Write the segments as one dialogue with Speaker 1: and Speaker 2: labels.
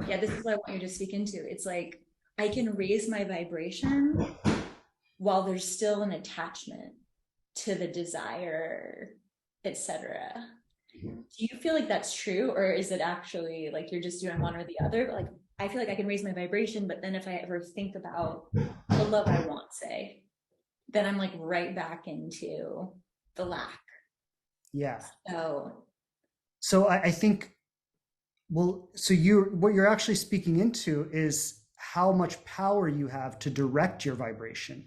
Speaker 1: Yeah, this is what I want you to speak into. It's like I can raise my vibration while there's still an attachment to the desire, etc. Do you feel like that's true, or is it actually like you're just doing one or the other? But like I feel like I can raise my vibration, but then if I ever think about the love I want, say, then I'm like right back into the lack.
Speaker 2: Yeah.
Speaker 1: So
Speaker 2: So I think, well, so you, what you're actually speaking into is how much power you have to direct your vibration.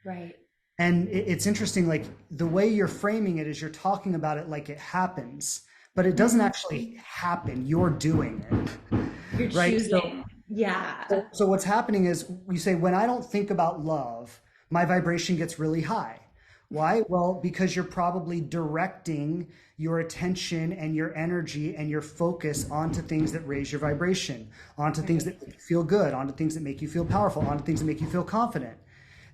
Speaker 1: right.
Speaker 2: And it's interesting, like the way you're framing it is you're talking about it like it happens, but it doesn't
Speaker 1: Mhm.
Speaker 2: actually happen. You're doing it,
Speaker 1: You're
Speaker 2: right?
Speaker 1: choosing. Yeah.
Speaker 2: So what's happening is you say, when I don't think about love, my vibration gets really high. Why? Well, because you're probably directing your attention and your energy and your focus onto things that raise your vibration, onto things
Speaker 1: Right.
Speaker 2: that make you feel good, onto things that make you feel powerful, onto things that make you feel confident.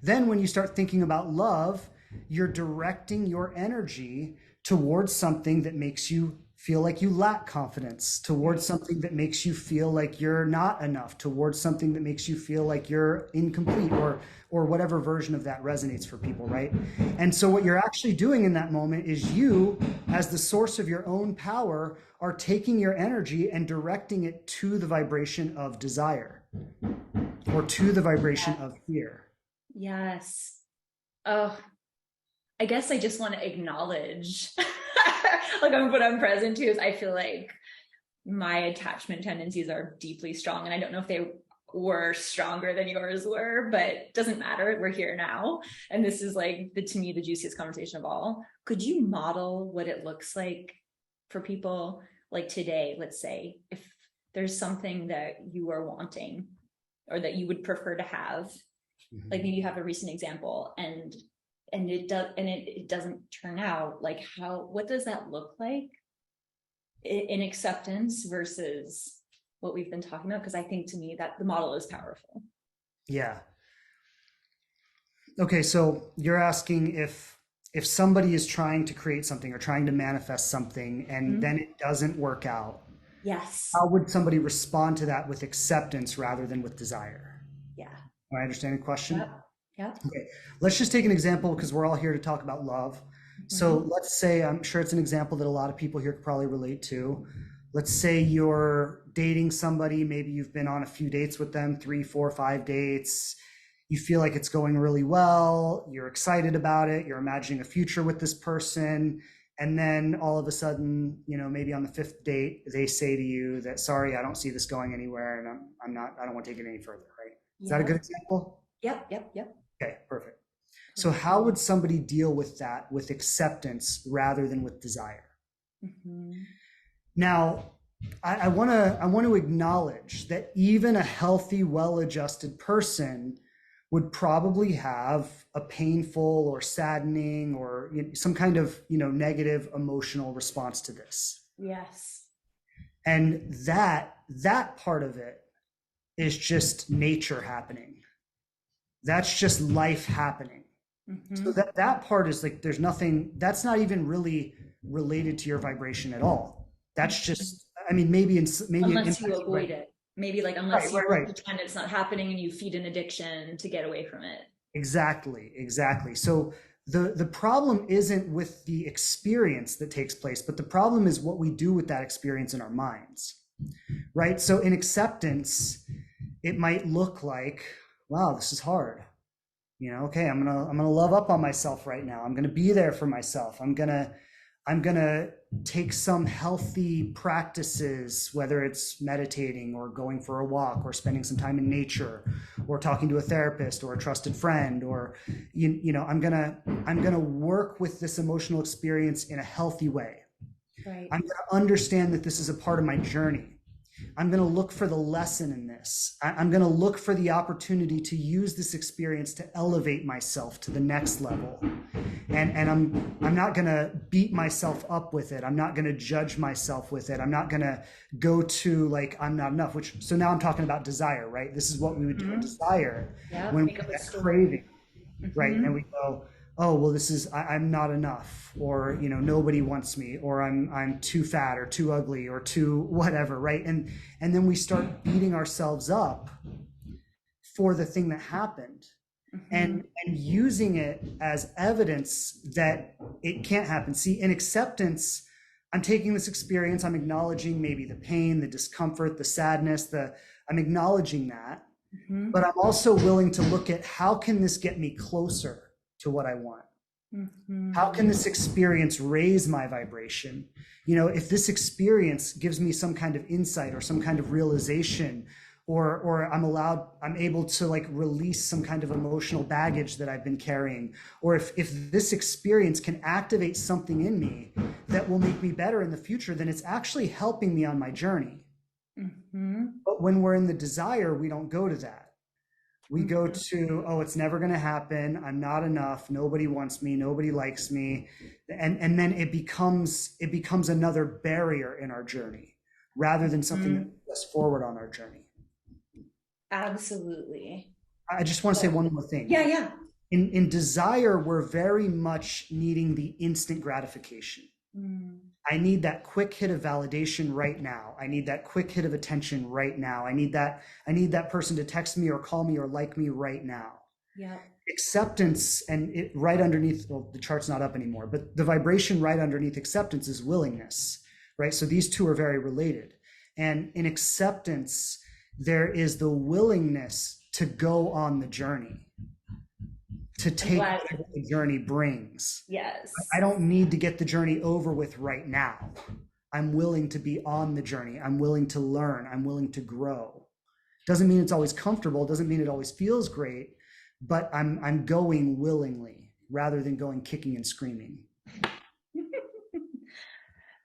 Speaker 2: Then, when you start thinking about love, you're directing your energy towards something that makes you feel like you lack confidence, towards
Speaker 1: Right.
Speaker 2: something that makes you feel like you're not enough, towards something that makes you feel like you're incomplete, or whatever version of that resonates for people, right? And so what you're actually doing in that moment is you, as the source of your own power, are taking your energy and directing it to the vibration of desire or to the vibration of fear.
Speaker 1: Yes. Oh, I guess I just want to acknowledge, like what I'm present to is I feel like my attachment tendencies are deeply strong, and I don't know if they were stronger than yours were, but it doesn't matter. We're here now, and this is like the to me the juiciest conversation of all. Could you model what it looks like for people like today? Let's say if there's something that you are wanting or that you would prefer to have, like
Speaker 2: Mhm.
Speaker 1: maybe you have a recent example and it does and it doesn't turn out like how what does that look like in acceptance versus what we've been talking about, because I think to me that the model is powerful.
Speaker 2: Yeah. Okay, so you're asking if somebody is trying to create something or trying to manifest something and
Speaker 1: Mhm.
Speaker 2: then it doesn't work out,
Speaker 1: Yes.
Speaker 2: how would somebody respond to that with acceptance rather than with desire?
Speaker 1: Yeah.
Speaker 2: Am I understanding the question?
Speaker 1: Yep. Yep.
Speaker 2: Okay, let's just take an example because we're all here to talk about love. So
Speaker 1: Mhm.
Speaker 2: let's say, I'm sure it's an example that a lot of people here could probably relate to. Let's say you're dating somebody, maybe you've been on a few dates with them, 3, 4, 5 dates. You feel like it's going really well, you're excited about it, you're imagining a future with this person. And then all of a sudden, maybe on the fifth date, they say to you that, sorry, I don't see this going anywhere and I don't want to take it any further, right? Is that a good
Speaker 1: Yep.
Speaker 2: example?
Speaker 1: Yep. Yep. Yep.
Speaker 2: Okay, perfect. So
Speaker 1: Perfect.
Speaker 2: how would somebody deal with that with acceptance rather than with desire?
Speaker 1: Mhm.
Speaker 2: Now, I want to acknowledge that even a healthy, well-adjusted person would probably have a painful or saddening or some kind of negative emotional response to this.
Speaker 1: Yes.
Speaker 2: And that part of it is just nature happening. That's just life happening. So
Speaker 1: Mhm.
Speaker 2: that part is like there's nothing that's not even really related to your vibration at all. That's
Speaker 1: Mhm.
Speaker 2: just, I mean, maybe it
Speaker 1: Unless you
Speaker 2: impacts you right.
Speaker 1: avoid it, maybe like
Speaker 2: Right,
Speaker 1: unless you
Speaker 2: right, right.
Speaker 1: pretend it's not happening and you feed an addiction to get away from it.
Speaker 2: Exactly, exactly. So the problem isn't with the experience that takes place, but the problem is what we do with that experience in our minds. Right? So in acceptance, it might look like, wow, this is hard. Okay, I'm gonna love up on myself right now. I'm gonna be there for myself. I'm gonna take some healthy practices, whether it's meditating or going for a walk or spending some time in nature or talking to a therapist or a trusted friend, or I'm gonna work with this emotional experience in a healthy way.
Speaker 1: Right.
Speaker 2: I'm gonna understand that this is a part of my journey. I'm going to look for the lesson in this. I'm going to look for the opportunity to use this experience to elevate myself to the next level. And I'm not going to beat myself up with it. I'm not going to judge myself with it. I'm not going to go to like I'm not enough, which so now I'm talking about desire, right? This is what we would do in
Speaker 1: Mhm.
Speaker 2: desire
Speaker 1: Yep.
Speaker 2: when we
Speaker 1: Make up
Speaker 2: have
Speaker 1: a
Speaker 2: that
Speaker 1: story.
Speaker 2: craving, right? And
Speaker 1: Mhm.
Speaker 2: we go, oh well, I'm not enough, or nobody wants me, or I'm too fat or too ugly or too whatever, right? And then we start beating ourselves up for the thing that happened,
Speaker 1: Mhm.
Speaker 2: and using it as evidence that it can't happen. See, in acceptance, I'm taking this experience, I'm acknowledging maybe the pain, the discomfort, the sadness, I'm acknowledging that,
Speaker 1: Mhm.
Speaker 2: but I'm also willing to look at how can this get me closer to what I want? How can
Speaker 1: Mhm.
Speaker 2: this experience raise my vibration? If this experience gives me some kind of insight or some kind of realization, or I'm able to like release some kind of emotional baggage that I've been carrying, or if this experience can activate something in me that will make me better in the future, then it's actually helping me on my journey.
Speaker 1: Mhm.
Speaker 2: But when we're in the desire, we don't go to that. We go
Speaker 1: Mhm.
Speaker 2: to, oh, it's never going to happen, I'm not enough, nobody wants me, nobody likes me, and then it becomes another barrier in our journey rather than something that
Speaker 1: Mhm.
Speaker 2: moves us forward on our journey.
Speaker 1: Absolutely.
Speaker 2: I just want to say
Speaker 1: Well,
Speaker 2: one more thing.
Speaker 1: yeah, yeah.
Speaker 2: In desire, we're very much needing the instant gratification.
Speaker 1: Mm.
Speaker 2: I need that quick hit of validation right now. I need that quick hit of attention right now. I need that person to text me or call me or like me right now.
Speaker 1: Yep.
Speaker 2: Acceptance, and it right underneath, well, the chart's not up anymore, but the vibration right underneath acceptance is willingness, right? So these two are very related. And in acceptance, there is the willingness to go on the journey, to
Speaker 1: I'm
Speaker 2: take
Speaker 1: glad.
Speaker 2: whatever the journey brings. I
Speaker 1: Yes.
Speaker 2: don't need to get the journey over with right now. I'm willing to be on the journey. I'm willing to learn. I'm willing to grow. Doesn't mean it's always comfortable, doesn't mean it always feels great, but I'm going willingly rather than going kicking and screaming.